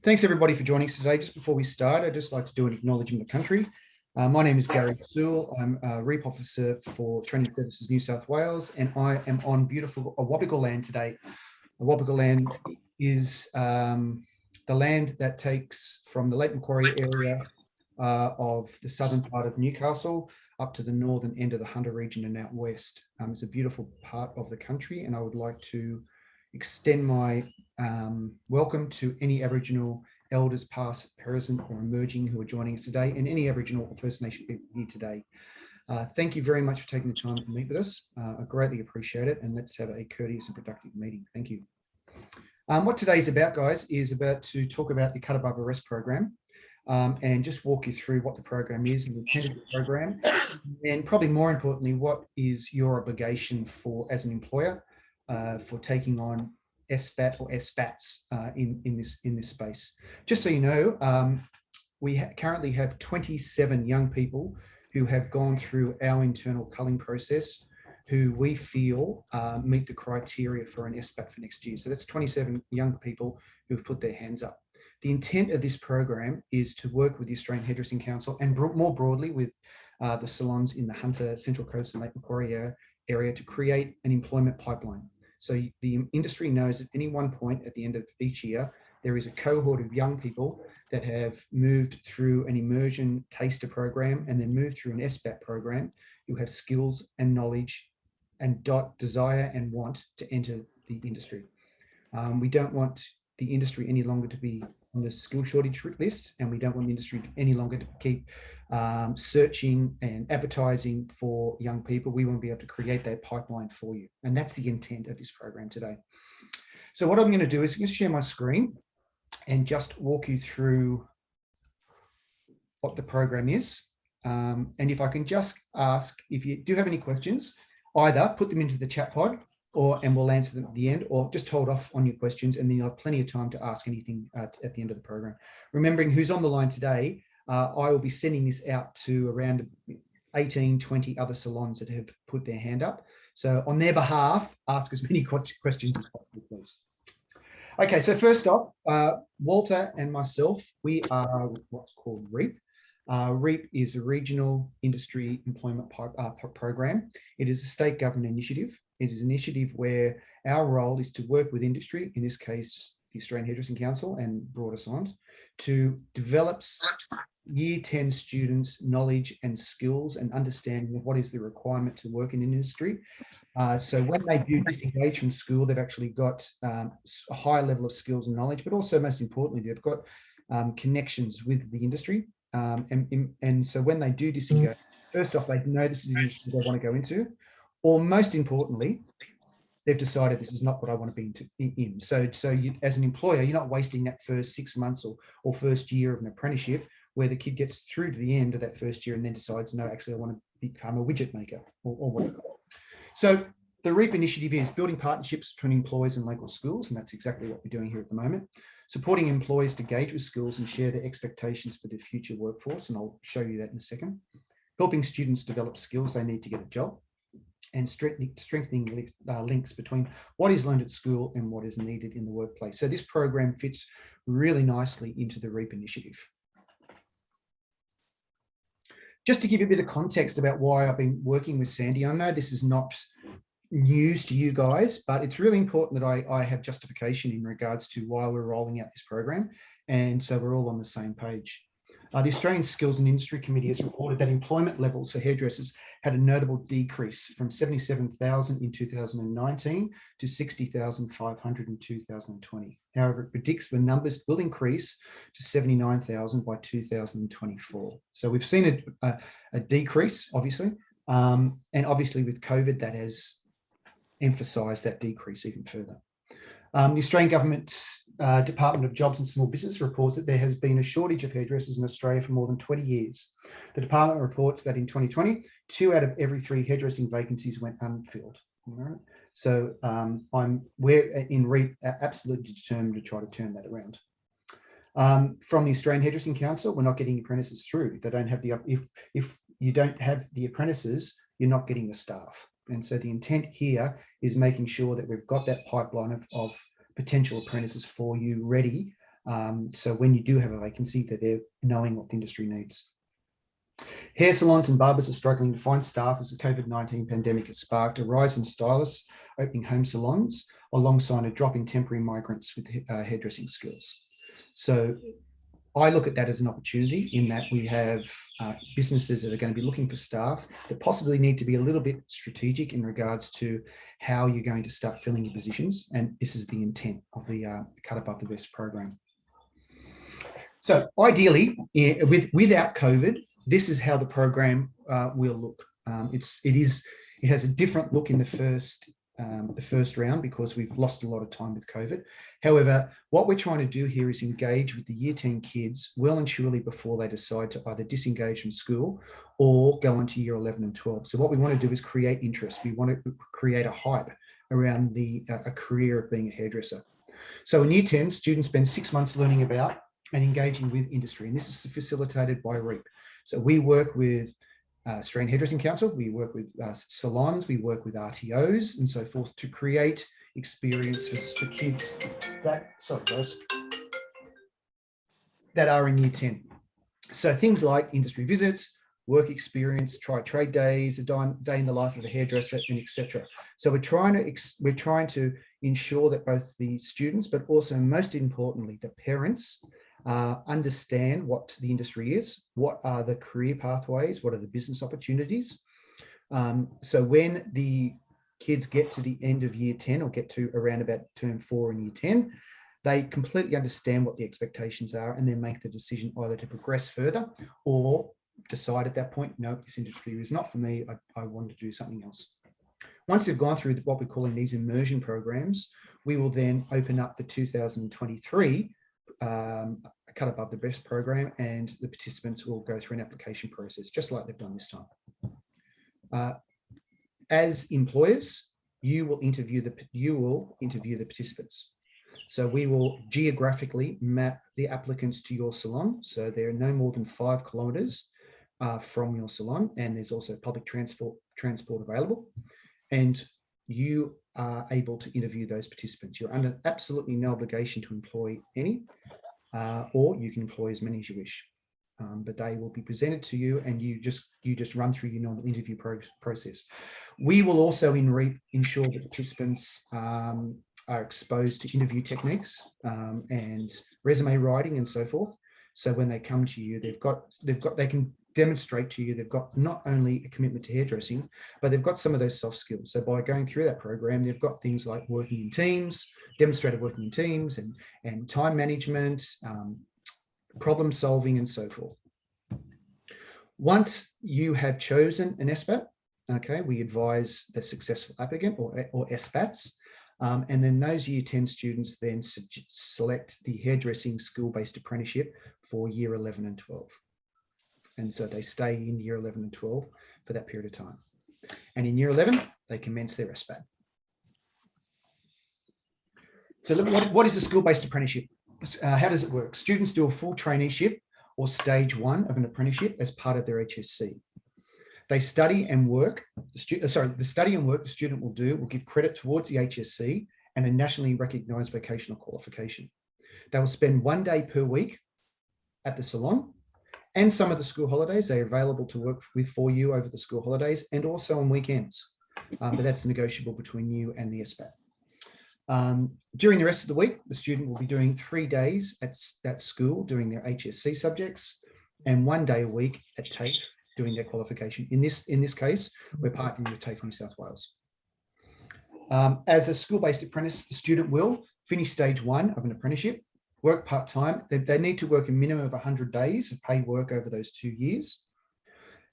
Thanks everybody for joining us today. Just before we start, I'd just like to do an acknowledgement of country. My name is Gary Sewell. I'm a REAP officer for Training Services New South Wales, and I am on beautiful Awabakal land today. Awabakal land is the land that takes from the Lake Macquarie area of the southern part of Newcastle up to the northern end of the Hunter region and out west. It's a beautiful part of the country, and I would like to extend my welcome to any Aboriginal elders past, present or emerging who are joining us today, and any Aboriginal or First Nation people here today. Thank you very much for taking the time to meet with us. I greatly appreciate it, and let's have a courteous and productive meeting. Thank you. What today's about, guys, is about to talk about the Cut Above Arrest program and just walk you through what the program is and the intent of the program, and probably more importantly, what is your obligation for as an employer for taking on SBAT or SBATs in this space. Just so you know, we currently have 27 young people who have gone through our internal culling process, who we feel meet the criteria for an SBAT for next year. So that's 27 young people who've put their hands up. The intent of this program is to work with the Australian Hairdressing Council and more broadly with the salons in the Hunter, Central Coast and Lake Macquarie area to create an employment pipeline. So the industry knows at any one point at the end of each year, there is a cohort of young people that have moved through an immersion taster program and then moved through an SBAT program who have skills and knowledge and desire and want to enter the industry. We don't want the industry any longer to be on the skill shortage list, and we don't want the industry any longer to keep searching and advertising for young people. We want to be able to create that pipeline for you, and that's the intent of this program today. So what I'm going to do is I'm going to share my screen and just walk you through what the program is. And if I can just ask, if you do have any questions, either put them into the chat pod and we'll answer them at the end, or just hold off on your questions and then you'll have plenty of time to ask anything at the end of the program. Remembering who's on the line today, I will be sending this out to around 18, 20 other salons that have put their hand up. So on their behalf, ask as many questions as possible, please. Okay, so first off, Walter and myself, we are what's called REAP. REAP is a regional industry employment program. It is a state government initiative. It is an initiative where our role is to work with industry, in this case, the Australian Hairdressing Council and broader salons, to develop Year 10 students' knowledge and skills and understanding of what is the requirement to work in industry. So when they do disengage from school, they've actually got a higher level of skills and knowledge, but also most importantly, they've got connections with the industry. And so when they do disengage, first off, they know this is the industry they want to go into, or most importantly, they've decided this is not what I want to be in. So you, as an employer, you're not wasting that first 6 months or first year of an apprenticeship where the kid gets through to the end of that first year and then decides, no, actually, I want to become a widget maker or whatever. So the REAP initiative is building partnerships between employers and local schools, and that's exactly what we're doing here at the moment. Supporting employees to engage with schools and share their expectations for their future workforce, and I'll show you that in a second. Helping students develop skills they need to get a job, and strengthening links between what is learned at school and what is needed in the workplace. So this program fits really nicely into the REAP initiative. Just to give you a bit of context about why I've been working with Sandy, I know this is not news to you guys, but it's really important that I have justification in regards to why we're rolling out this program, and so we're all on the same page. The Australian Skills and Industry Committee has reported that employment levels for hairdressers had a notable decrease from 77,000 in 2019 to 60,500 in 2020. However, it predicts the numbers will increase to 79,000 by 2024. So we've seen a decrease, obviously, and obviously with COVID, that has emphasised that decrease even further. The Australian Government Department of Jobs and Small Business reports that there has been a shortage of hairdressers in Australia for more than 20 years. The department reports that in 2020, 2 out of every 3 hairdressing vacancies went unfilled. All right? So we're in REAP absolutely determined to try to turn that around. From the Australian Hairdressing Council, we're not getting apprentices through. If they don't have if you don't have the apprentices, you're not getting the staff. And so the intent here is making sure that we've got that pipeline of potential apprentices for you ready So when you do have a vacancy, that they're knowing what the industry needs. Hair salons and barbers are struggling to find staff as the COVID-19 pandemic has sparked a rise in stylists opening home salons alongside a drop in temporary migrants with hairdressing skills. So I look at that as an opportunity in that we have businesses that are going to be looking for staff that possibly need to be a little bit strategic in regards to how you're going to start filling your positions. And this is the intent of the Cut Above the Vest program. So ideally, without COVID, this is how the program will look. It has a different look in the first round because we've lost a lot of time with COVID. However, what we're trying to do here is engage with the Year 10 kids well and surely before they decide to either disengage from school or go on to Year 11 and 12. So what we want to do is create interest. We want to create a hype around a career of being a hairdresser. So in Year 10, students spend 6 months learning about and engaging with industry, and this is facilitated by REAP. So we work with Australian Hairdressing Council, we work with salons, we work with RTOs and so forth to create experiences for kids that are in Year 10. So things like industry visits, work experience, try trade days, a day in the life of a hairdresser, and etc. So we're trying to ensure that both the students, but also most importantly, the parents understand what the industry is, what are the career pathways, what are the business opportunities. So when the kids get to the end of Year 10 or get to around about term 4 in Year 10, they completely understand what the expectations are and then make the decision either to progress further or decide at that point, no, this industry is not for me, I want to do something else. Once they've gone through what we're calling these immersion programs, we will then open up the 2023 Cut Above the Vest program, and the participants will go through an application process, just like they've done this time. As employers, you will interview the participants. So we will geographically map the applicants to your salon. So they're no more than 5 kilometres from your salon, and there's also public transport available. And you are able to interview those participants. You're under absolutely no obligation to employ any, or you can employ as many as you wish. But they will be presented to you, and you just run through your normal interview process. We will also ensure that participants are exposed to interview techniques and resume writing and so forth. So when they come to you, they can demonstrate to you they've got not only a commitment to hairdressing, but they've got some of those soft skills. So by going through that program, they've got things like working in teams, demonstrated working in teams, and time management, problem solving, and so forth. Once you have chosen an SBAT, okay, we advise the successful applicant or SBATs, and then those Year 10 students then select the hairdressing school-based apprenticeship for Year 11 and 12. And so they stay in Year 11 and 12 for that period of time. And in Year 11, they commence their SBAT. So what is a school-based apprenticeship? How does it work? Students do a full traineeship or stage 1 of an apprenticeship as part of their HSC. They study and work. The study and work the student will give credit towards the HSC and a nationally recognised vocational qualification. They will spend 1 day per week at the salon, and some of the school holidays they are available to work with for you over the school holidays and also on weekends. But that's negotiable between you and the SBAT. During the rest of the week, the student will be doing 3 days at school doing their HSC subjects and 1 day a week at TAFE doing their qualification. In this case, we're partnering with TAFE New South Wales. As a school-based apprentice, the student will finish stage 1 of an apprenticeship, work part-time. They need to work a minimum of 100 days of paid work over those 2 years.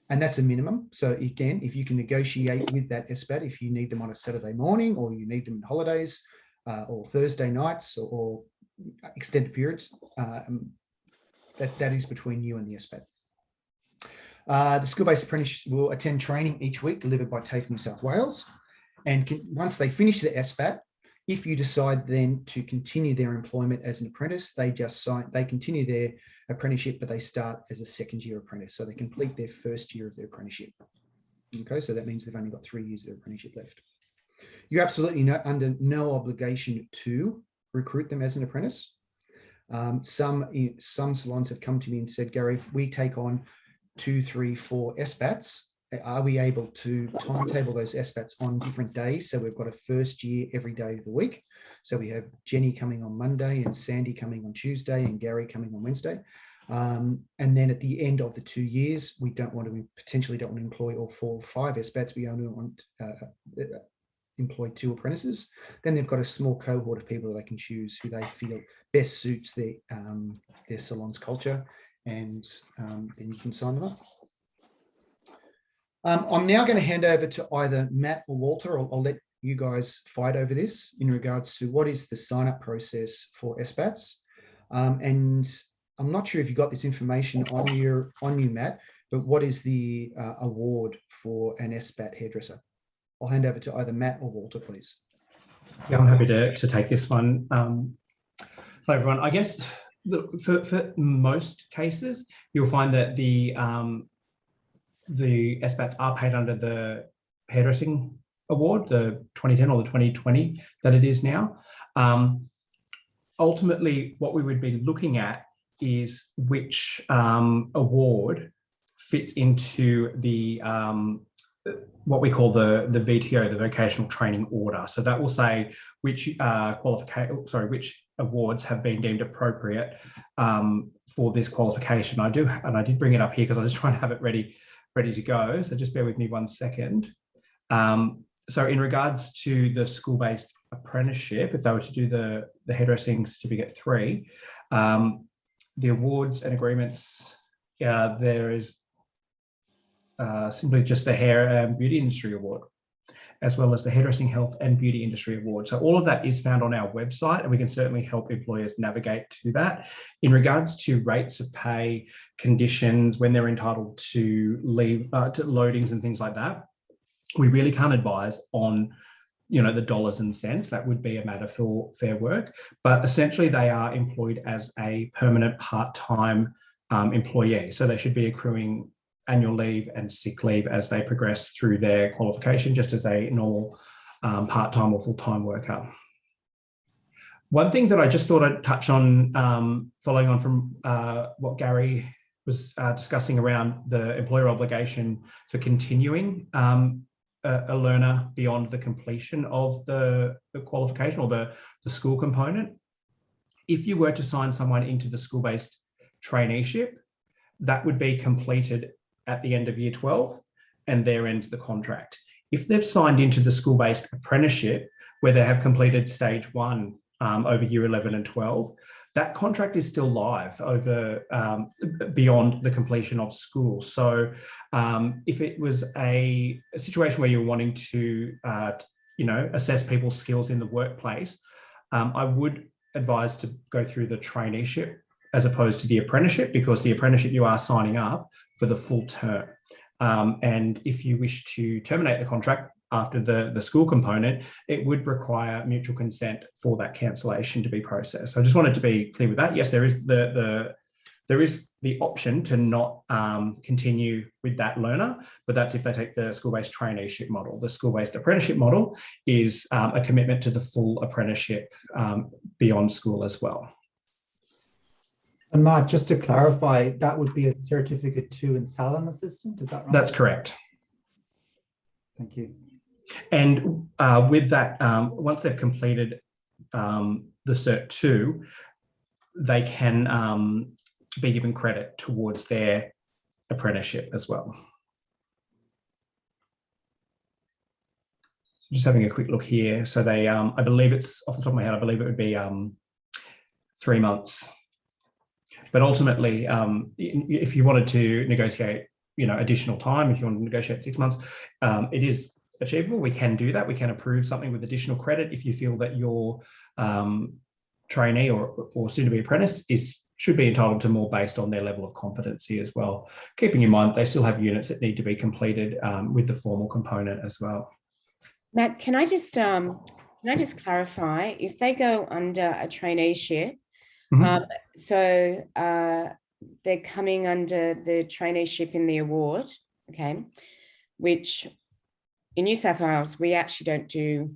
And that's a minimum. So again, if you can negotiate with that SBAT, if you need them on a Saturday morning or you need them in holidays or Thursday nights or extended periods, that is between you and the SBAT. The school-based apprentice will attend training each week delivered by TAFE New South Wales. And once they finish the SBAT, if you decide then to continue their employment as an apprentice, they continue their apprenticeship, but they start as a second-year apprentice. So they complete their first year of their apprenticeship. Okay, so that means they've only got 3 years of their apprenticeship left. You're absolutely under no obligation to recruit them as an apprentice. Some salons have come to me and said, Gary, if we take on 2, 3, 4 SBATs, are we able to timetable those SBATs on different days? So we've got a first year every day of the week. So we have Jenny coming on Monday and Sandy coming on Tuesday and Gary coming on Wednesday. And then at the end of the 2 years, we potentially don't want to employ all 4 or 5 SBATs. We only want employ 2 apprentices. Then they've got a small cohort of people that they can choose who they feel best suits their salon's culture, and then you can sign them up. I'm now going to hand over to either Matt or Walter. I'll let you guys fight over this in regards to what is the sign-up process for SBATs. And I'm not sure if you got this information on you, Matt, but what is the award for an SBAT hairdresser? I'll hand over to either Matt or Walter, please. Yeah, I'm happy to take this one. Hello, everyone. I guess for most cases, you'll find that the SBATs are paid under the hairdressing award, the 2010 or the 2020 that it is now. Ultimately, what we would be looking at is which award fits into the what we call the VTO, the vocational training order. So that will say which which awards have been deemed appropriate for this qualification. I did bring it up here because I was trying to have it ready to go. So just bear with me 1 second. So in regards to the school-based apprenticeship, if they were to do the hairdressing certificate 3, the awards and agreements, there is simply just the hair and beauty industry award, as well as the hairdressing health and beauty industry award. So all of that is found on our website, and we can certainly help employers navigate to that. In regards to rates of pay, conditions, when they're entitled to leave, to loadings and things like that, we really can't advise on the dollars and cents. That would be a matter for Fair Work, but essentially they are employed as a permanent part-time employee. So they should be accruing annual leave and sick leave as they progress through their qualification, just as a normal part-time or full-time worker. One thing that I just thought I'd touch on, following on from what Gary was discussing around the employer obligation for continuing a learner beyond the completion of the qualification or the school component. If you were to sign someone into the school-based traineeship, that would be completed at the end of year 12, and there ends the contract. If they've signed into the school-based apprenticeship, where they have completed stage 1 over year 11 and 12, that contract is still live over beyond the completion of school. So if it was a situation where you're wanting to assess people's skills in the workplace, I would advise to go through the traineeship as opposed to the apprenticeship, because the apprenticeship you are signing up for the full term. And if you wish to terminate the contract after the school component, it would require mutual consent for that cancellation to be processed. So I just wanted to be clear with that. Yes, there is the option to not continue with that learner, but that's if they take the school-based traineeship model. The school-based apprenticeship model is a commitment to the full apprenticeship beyond school as well. And Matt, just to clarify, that would be a certificate 2 in salon assistant, is that right? That's correct. Thank you. And with that, once they've completed the Cert 2, they can be given credit towards their apprenticeship as well. Just having a quick look here. So they, I believe it's, off the top of my head, I believe it would be 3 months. But ultimately, if you wanted to negotiate, additional time, if you want to negotiate 6 months, it is achievable. We can do that. We can approve something with additional credit if you feel that your trainee or soon-to-be apprentice should be entitled to more based on their level of competency as well. Keeping in mind they still have units that need to be completed with the formal component as well. Matt, can I just clarify, if they go under a traineeship, so they're coming under the traineeship in the award, okay, which in New South Wales, we actually don't do,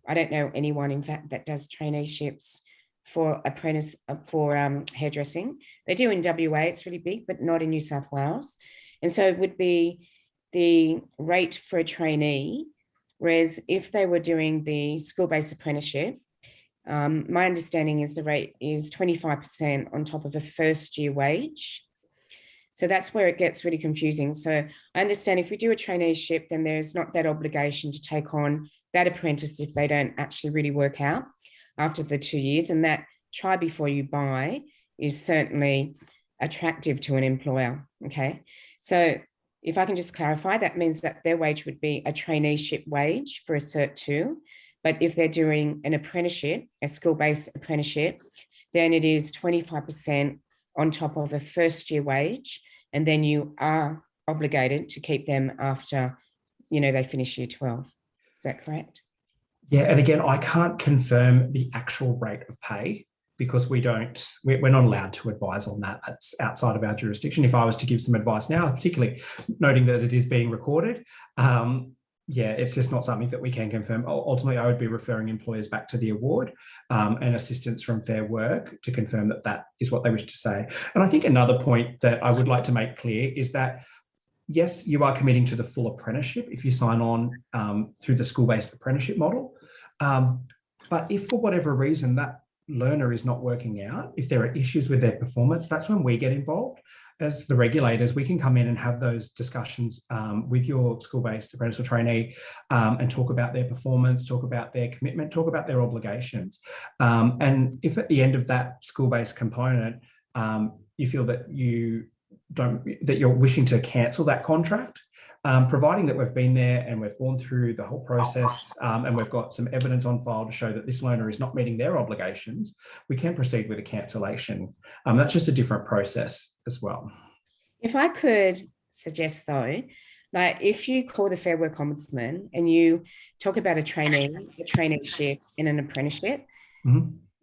I don't know anyone, in fact, that does traineeships for apprentice for hairdressing. They do in WA, it's really big, but not in New South Wales. And so it would be the rate for a trainee, whereas if they were doing the school-based apprenticeship, my understanding is the rate is 25% on top of a first year wage. So that's where it gets really confusing. So I understand if we do a traineeship, then there's not that obligation to take on that apprentice if they don't actually really work out after the 2 years. And that try before you buy is certainly attractive to an employer. Okay. So if I can just clarify, that means that their wage would be a traineeship wage for a Cert 2. But if they're doing an apprenticeship, a school-based apprenticeship, then it is 25% on top of a first year wage. And then you are obligated to keep them after, they finish year 12. Is that correct? Yeah. And again, I can't confirm the actual rate of pay because we're not allowed to advise on that. That's outside of our jurisdiction. If I was to give some advice now, particularly noting that it is being recorded, it's just not something that we can confirm. Ultimately, I would be referring employers back to the award and assistance from Fair Work to confirm that that is what they wish to say. And I think another point that I would like to make clear is that, yes, you are committing to the full apprenticeship if you sign on through the school-based apprenticeship model. But if for whatever reason that learner is not working out, if there are issues with their performance, that's when we get involved. As the regulators, we can come in and have those discussions with your school-based apprentice or trainee and talk about their performance, talk about their commitment, talk about their obligations. And if at the end of that school-based component, you feel that you're wishing to cancel that contract, providing that we've been there and we've gone through the whole process and we've got some evidence on file to show that this learner is not meeting their obligations, we can proceed with a cancellation. That's just a different process as well. If I could suggest though, like if you call the Fair Work Ombudsman and you talk about a traineeship and an apprenticeship,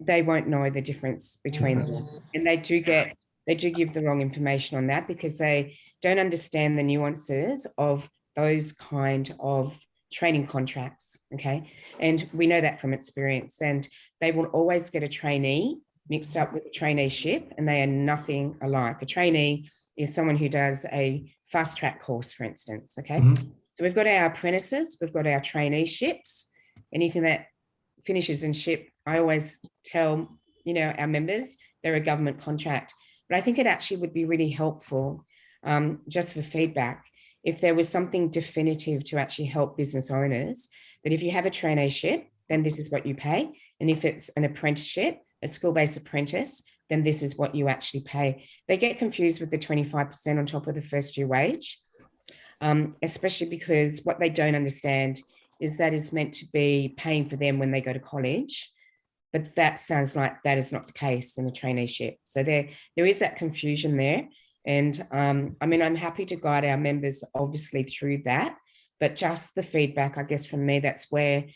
they won't know the difference between them. And they do give the wrong information on that because they don't understand the nuances of those kind of training contracts, okay? And we know that from experience. And they will always get a trainee mixed up with a traineeship, and they are nothing alike. A trainee is someone who does a fast track course, for instance, okay? So we've got our apprentices, we've got our traineeships. Anything that finishes in ship, I always tell, our members, they're a government contract. But I think it actually would be really helpful, just for feedback, if there was something definitive to actually help business owners, that if you have a traineeship, then this is what you pay. And if it's an apprenticeship, a school-based apprentice, then this is what you actually pay. They get confused with the 25% on top of the first year wage, especially because what they don't understand is that it's meant to be paying for them when they go to college. But that sounds like that is not the case in the traineeship. So there is that confusion there. And I'm happy to guide our members obviously through that, but just the feedback, I guess from me, that's where,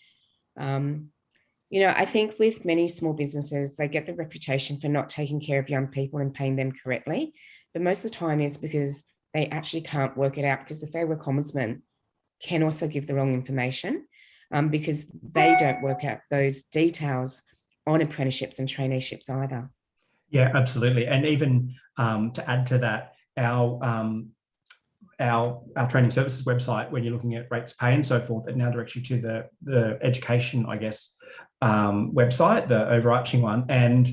I think with many small businesses, they get the reputation for not taking care of young people and paying them correctly. But most of the time is because they actually can't work it out, because the Fair Work Ombudsman can also give the wrong information because they don't work out those details on apprenticeships and traineeships either. Yeah, absolutely. And even to add to that, our training services website, when you're looking at rates of pay and so forth, it now directs you to the education, I guess, website, the overarching one. And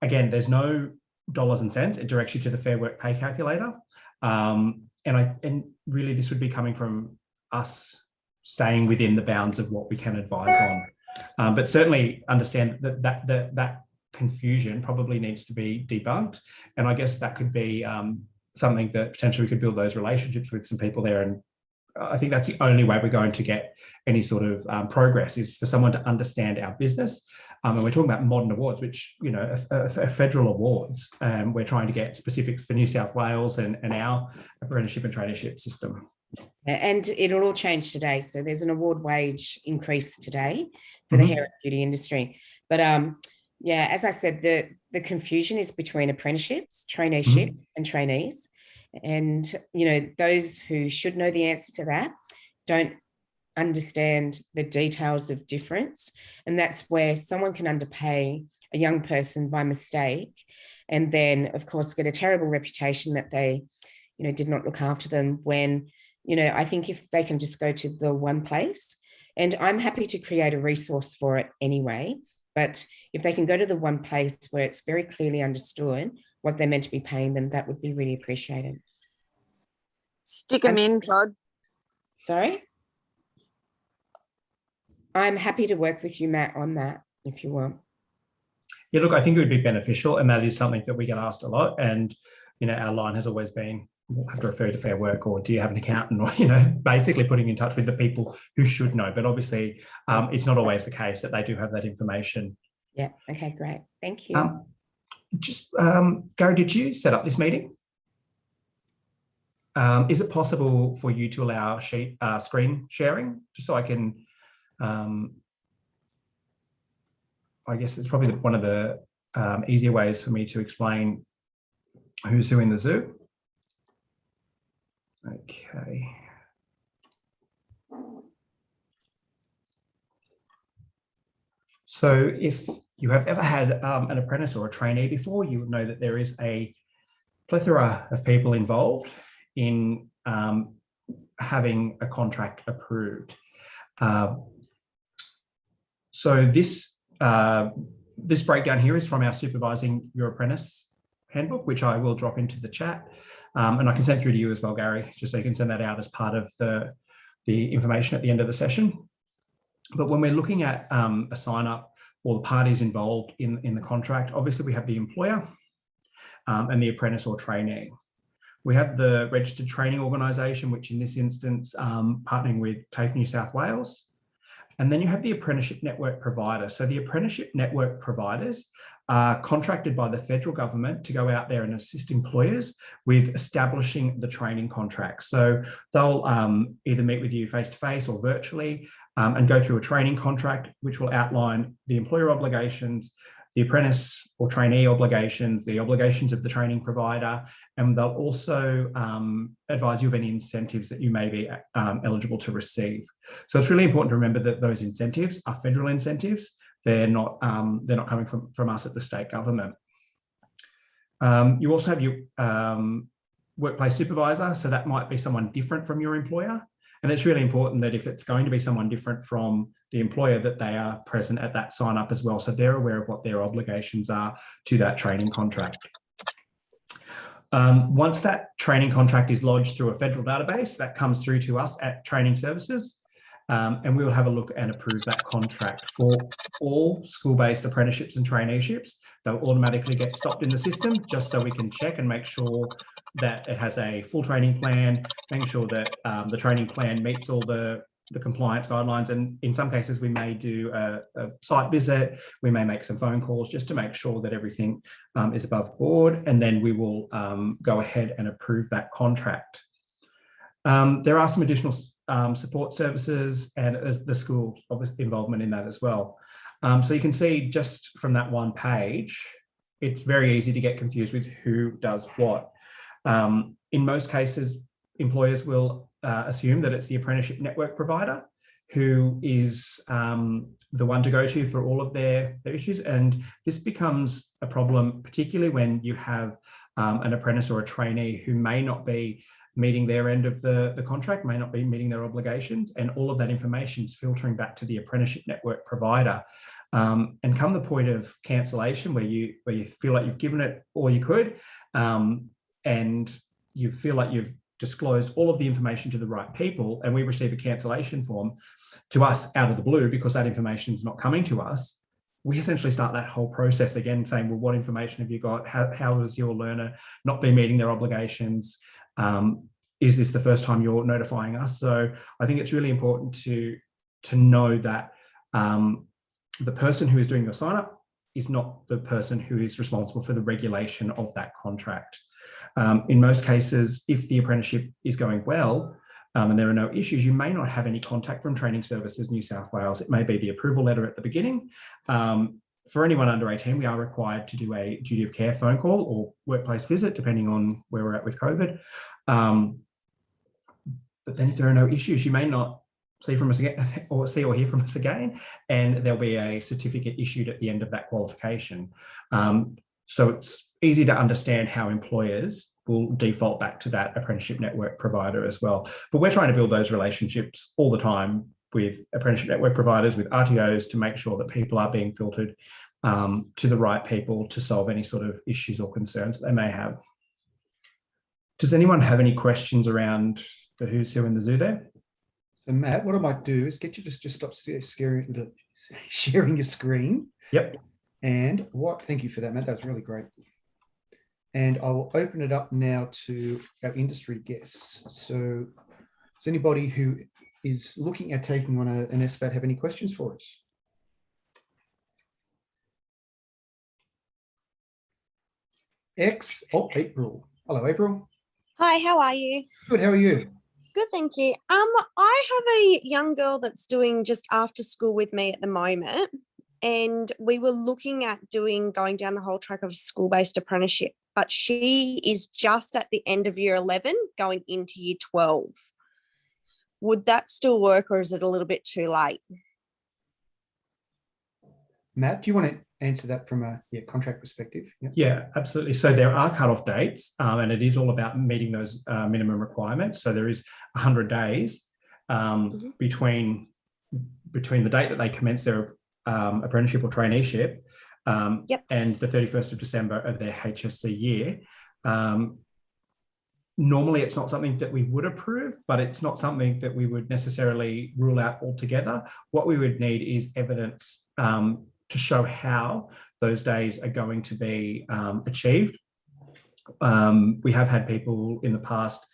again, there's no dollars and cents. It directs you to the Fair Work Pay Calculator. And really this would be coming from us staying within the bounds of what we can advise on. But certainly understand that confusion probably needs to be debunked. And I guess that could be something that potentially we could build those relationships with some people there. And I think that's the only way we're going to get any sort of progress, is for someone to understand our business. And we're talking about modern awards, which, are federal awards. We're trying to get specifics for New South Wales and our apprenticeship and traineeship system. And it'll all change today. So there's an award wage increase today for the hair and beauty industry. But as I said, the confusion is between apprenticeships, traineeship and trainees. And, those who should know the answer to that don't understand the details of difference. And that's where someone can underpay a young person by mistake, and then of course get a terrible reputation that they, did not look after them, when, I think if they can just go to the one place, and I'm happy to create a resource for it anyway, but if they can go to the one place where it's very clearly understood what they're meant to be paying them, that would be really appreciated. Stick them in, Todd. Sorry? I'm happy to work with you, Matt, on that if you want. Yeah, look, I think it would be beneficial, and that is something that we get asked a lot. And, our line has always been, we'll have to refer you to Fair Work, or do you have an accountant, or, basically putting in touch with the people who should know. But obviously, it's not always the case that they do have that information. Yeah, okay, great. Thank you. Gary, did you set up this meeting? Is it possible for you to allow screen sharing, just so I can, I guess it's probably one of the easier ways for me to explain who's who in the Zoom. Okay. So if you have ever had an apprentice or a trainee before, you would know that there is a plethora of people involved in having a contract approved. So this breakdown here is from our Supervising Your Apprentice handbook, which I will drop into the chat. And I can send through to you as well, Gary, just so you can send that out as part of the information at the end of the session. But when we're looking at a sign up or the parties involved in the contract, obviously we have the employer and the apprentice or trainee. We have the registered training organisation, which in this instance, partnering with TAFE New South Wales. And then you have the apprenticeship network provider. So the apprenticeship network providers are contracted by the federal government to go out there and assist employers with establishing the training contracts. So they'll either meet with you face-to-face or virtually and go through a training contract, which will outline the employer obligations, the apprentice or trainee obligations, the obligations of the training provider, and they'll also advise you of any incentives that you may be eligible to receive. So it's really important to remember that those incentives are federal incentives. They're not coming from us at the state government. You also have your workplace supervisor. So that might be someone different from your employer. And it's really important that if it's going to be someone different from the employer, that they are present at that sign up as well. So they're aware of what their obligations are to that training contract. Once that training contract is lodged through a federal database, that comes through to us at Training Services, and we will have a look and approve that contract for all school-based apprenticeships and traineeships. They'll automatically get stopped in the system just so we can check and make sure that it has a full training plan, making sure that the training plan meets all the compliance guidelines. And in some cases, we may do a site visit. We may make some phone calls just to make sure that everything is above board. And then we will go ahead and approve that contract. There are some additional support services and the school's obviously involvement in that as well. So you can see just from that one page, it's very easy to get confused with who does what. In most cases, employers will assume that it's the apprenticeship network provider who is the one to go to for all of their issues. And this becomes a problem, particularly when you have an apprentice or a trainee who may not be meeting their end of the contract, may not be meeting their obligations, and all of that information is filtering back to the apprenticeship network provider. And come the point of cancellation where you feel like you've given it all you could, and you feel like you've disclosed all of the information to the right people, and we receive a cancellation form to us out of the blue because that information is not coming to us, we essentially start that whole process again, saying, well, what information have you got? How has your learner not been meeting their obligations? Is this the first time you're notifying us? So I think it's really important to know that the person who is doing your sign up is not the person who is responsible for the regulation of that contract. In most cases, if the apprenticeship is going well and there are no issues, you may not have any contact from Training Services New South Wales. It may be the approval letter at the beginning. For anyone under 18, we are required to do a duty of care phone call or workplace visit, depending on where we're at with COVID. But then if there are no issues, you may not see from us again or see or hear from us again, and there'll be a certificate issued at the end of that qualification. So it's easy to understand how employers will default back to that apprenticeship network provider as well. But we're trying to build those relationships all the time with apprenticeship network providers, with RTOs, to make sure that people are being filtered to the right people to solve any sort of issues or concerns that they may have. Does anyone have any questions around the who's who in the zoo there? So Matt, what I might do is get you to just stop sharing your screen. Yep. And thank you for that, Matt. That was really great. And I will open it up now to our industry guests. So does anybody who is looking at taking on an SBAT have any questions for us? April. Hello, April. Hi, how are you? Good, how are you? Good, thank you. I have a young girl that's doing just after school with me at the moment, and we were looking at going down the whole track of school-based apprenticeship, but she is just at the end of year 11 going into year 12. Would that still work, or is it a little bit too late? Matt, do you want to answer that from a contract perspective? Yeah, absolutely. So there are cutoff dates, and it is all about meeting those minimum requirements. So there is 100 days between the date that they commence their apprenticeship or traineeship and the 31st of December of their HSC year. Normally, it's not something that we would approve, but it's not something that we would necessarily rule out altogether. What we would need is evidence to show how those days are going to be achieved. We have had people in the past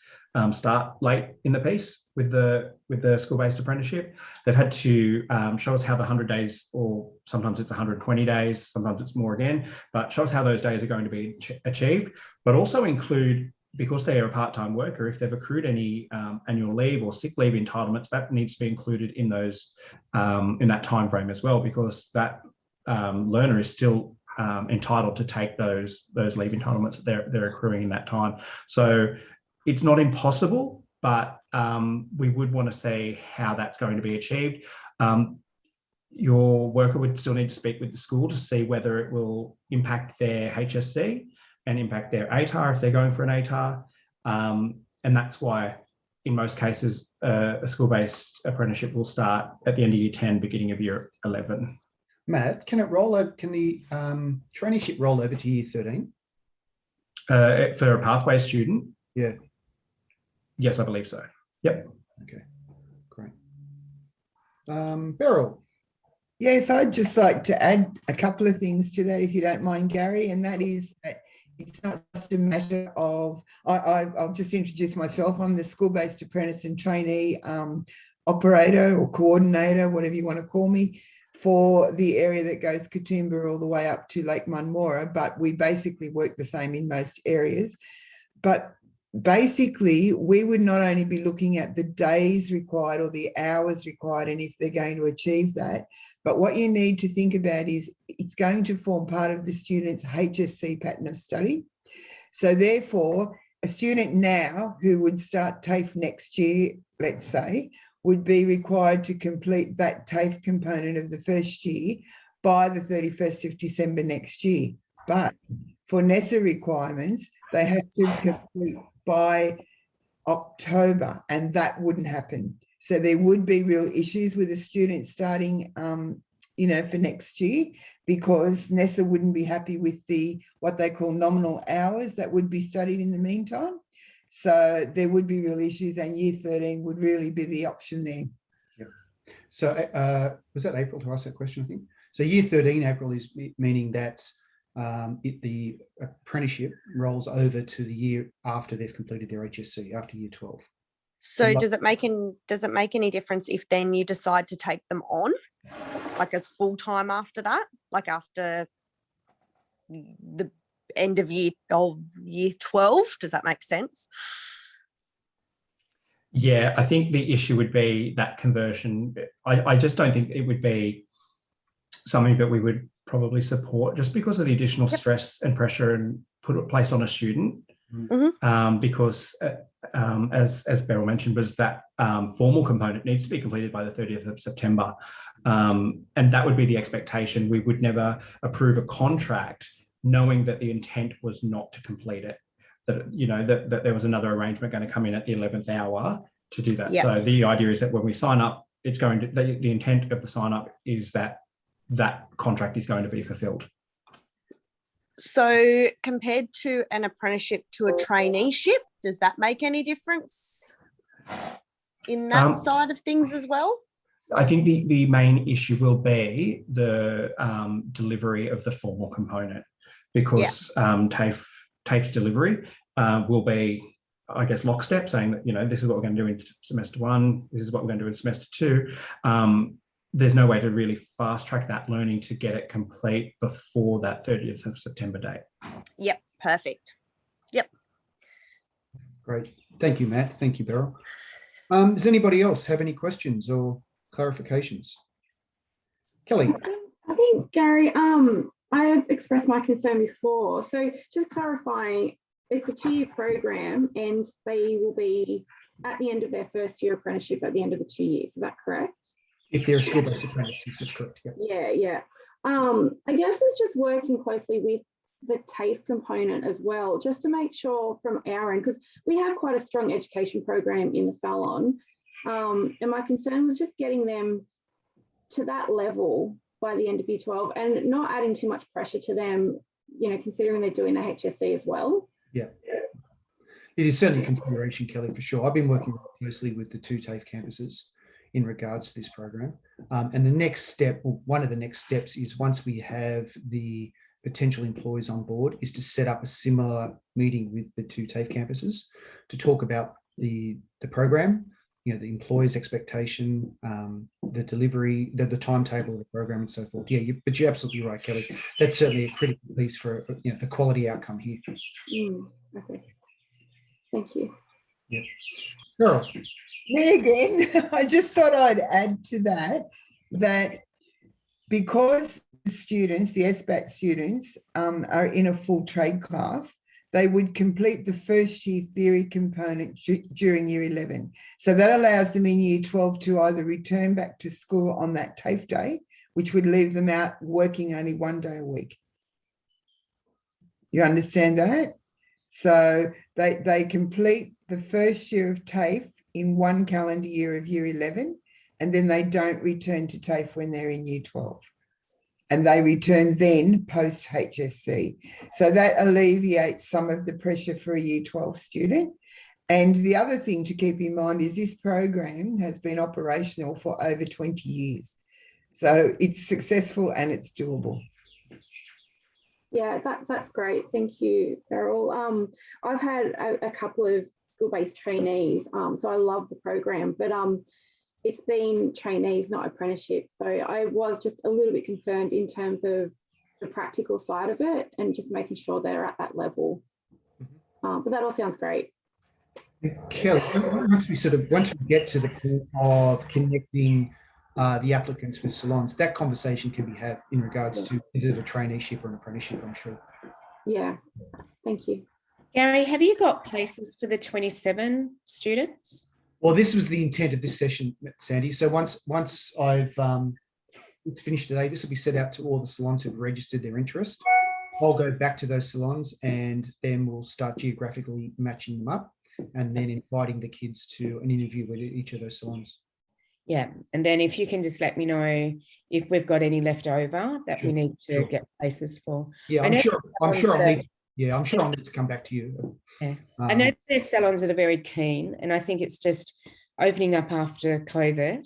start late in the piece with the school-based apprenticeship. They've had to show us how the 100 days, or sometimes it's 120 days, sometimes it's more again, but show us how those days are going to be achieved, but also include, because they are a part-time worker, if they've accrued any annual leave or sick leave entitlements, that needs to be included in those in that time frame as well, because that learner is still entitled to take those leave entitlements that they're accruing in that time. So it's not impossible, but we would want to see how that's going to be achieved. Your worker would still need to speak with the school to see whether it will impact their HSC and impact their ATAR if they're going for an ATAR. And that's why, in most cases, a school-based apprenticeship will start at the end of year 10, beginning of year 11. Matt, can the traineeship roll over to year 13? For a pathway student? Yeah. Yes, I believe so. Yep. Okay, great. Beryl. Yes, I'd just like to add a couple of things to that, if you don't mind, Gary, and that is that it's not just a matter of, I'll just introduce myself. I'm the school-based apprentice and trainee operator or coordinator, whatever you want to call me, for the area that goes Katoomba all the way up to Lake Munmora, but we basically work the same in most areas. But basically, we would not only be looking at the days required or the hours required and if they're going to achieve that, but what you need to think about is it's going to form part of the student's HSC pattern of study. So therefore, a student now who would start TAFE next year, let's say, would be required to complete that TAFE component of the first year by the 31st of December next year. But for NESA requirements, they have to complete by October, and that wouldn't happen. So there would be real issues with a student starting, for next year, because NESA wouldn't be happy with what they call nominal hours that would be studied in the meantime. So there would be real issues, and year 13 would really be the option there. Yep. So was that April to ask that question, I think? So year 13, April, is meaning that the apprenticeship rolls over to the year after they've completed their HSC, after year 12. So does it make any difference if then you decide to take them on, like as full-time after that, like after the end of year 12? Does that make sense? Yeah, I think the issue would be that conversion. I just don't think it would be something that we would probably support, just because of the additional stress and pressure and placed on a student. Mm-hmm. Because as Beryl mentioned, was that formal component needs to be completed by the 30th of September. And that would be the expectation. We would never approve a contract knowing that the intent was not to complete it, that, you know, that there was another arrangement going to come in at the 11th hour to do that. Yeah. So the idea is that when we sign up, it's going to, the intent of the sign up is that that contract is going to be fulfilled. So compared to an apprenticeship to a traineeship, does that make any difference in that side of things as well? I think the main issue will be the delivery of the formal component, because TAFE's delivery will be, I guess, lockstep, saying that, you know, this is what we're going to do in semester 1, this is what we're going to do in semester 2. There's no way to really fast track that learning to get it complete before that 30th of September date. Yep, perfect. Yep. Great. Thank you, Matt. Thank you, Beryl. Does anybody else have any questions or clarifications? Kelly. I think, Gary, I have expressed my concern before. So just clarifying, it's a 2-year program and they will be at the end of their first year apprenticeship at the end of the 2 years. Is that correct? If they're a school-based apprentice, that's correct. Yeah. Yeah. I guess it's just working closely with the TAFE component as well, just to make sure from our end, because we have quite a strong education program in the salon. And my concern was just getting them to that level by the end of year 12 and not adding too much pressure to them, you know, considering they're doing the HSC as well. Yeah. It is certainly a consideration, Kelly, for sure. I've been working closely with the 2 TAFE campuses in regards to this program. And the next step, or one of the next steps, is once we have the potential employees on board, is to set up a similar meeting with the 2 TAFE campuses to talk about the program, you know, the employees' expectation, the delivery, the timetable of the program, and so forth. Yeah, but you're absolutely right, Kelly. That's certainly a critical piece for, you know, the quality outcome here. Okay. Thank you. Yeah. Sure. Me again. I just thought I'd add to that because the students, the SBAC students, are in a full trade class, they would complete the first year theory component during year 11. So that allows them in year 12 to either return back to school on that TAFE day, which would leave them out working only 1 day a week. You understand that? So they complete the first year of TAFE in 1 calendar year of year 11, and then they don't return to TAFE when they're in year 12. And they return then post HSC. So that alleviates some of the pressure for a year 12 student. And the other thing to keep in mind is this program has been operational for over 20 years. So it's successful and it's doable. Yeah, that's great. Thank you, Beryl. I've had a couple of school-based trainees, so I love the program, but it's been trainees, not apprenticeships. So I was just a little bit concerned in terms of the practical side of it and just making sure they're at that level. But that all sounds great. Kelly, once we get to the point of connecting the applicants with salons, that conversation can be had in regards to, is it a traineeship or an apprenticeship, I'm sure. Yeah, thank you. Gary, have you got places for the 27 students? Well, this was the intent of this session, Sandy. So once I've it's finished today, this will be sent out to all the salons who've registered their interest. I'll go back to those salons and then we'll start geographically matching them up and then inviting the kids to an interview with each of those salons. Yeah, and then if you can just let me know if we've got any left over that we need to get places for. Yeah, I'm sure I'll need to come back to you. Yeah. I know there's salons that are very keen, and I think it's just opening up after COVID.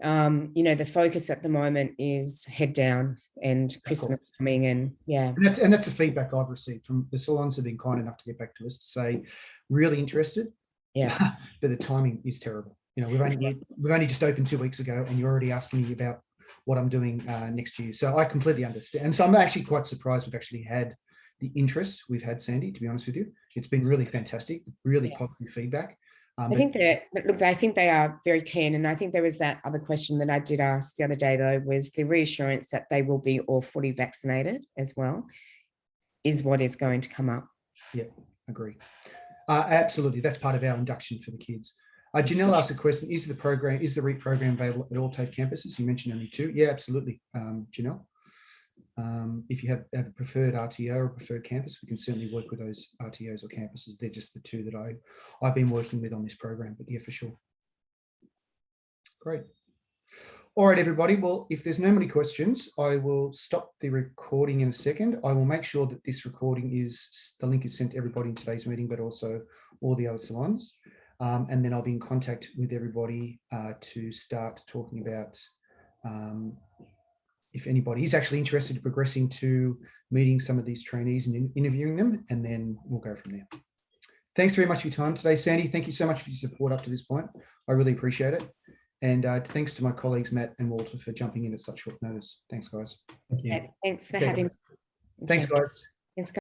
You know, the focus at the moment is head down and Christmas coming, and yeah. And that's the feedback I've received from the salons have been kind enough to get back to us to say, really interested. Yeah. But the timing is terrible. You know, we've only just opened 2 weeks ago, and you're already asking me about what I'm doing next year. So I completely understand. And so I'm actually quite surprised we've actually had the interest we've had, Sandy, to be honest with you. It's been really fantastic, really positive feedback. I think they are very keen. And I think there was that other question that I did ask the other day, though, was the reassurance that they will be all fully vaccinated as well is what is going to come up. Yeah, agree. Absolutely, that's part of our induction for the kids. Janelle asked a question: Is the REAP program available at all TAFE campuses? You mentioned only 2. Yeah, absolutely, Janelle. If you have a preferred RTO or preferred campus, we can certainly work with those RTOs or campuses. They're just the 2 that I've been working with on this program. But yeah, for sure. Great. All right, everybody. Well, if there's no many questions, I will stop the recording in a second. I will make sure that this recording the link is sent to everybody in today's meeting, but also all the other salons. And then I'll be in contact with everybody to start talking about if anybody is actually interested in progressing to meeting some of these trainees and interviewing them, and then we'll go from there. Thanks very much for your time today, Sandy. Thank you so much for your support up to this point. I really appreciate it. And thanks to my colleagues, Matt and Walter, for jumping in at such short notice. Thanks, guys. Thank you. Thanks for Okay, having guys. Thanks, Okay. guys. Thanks,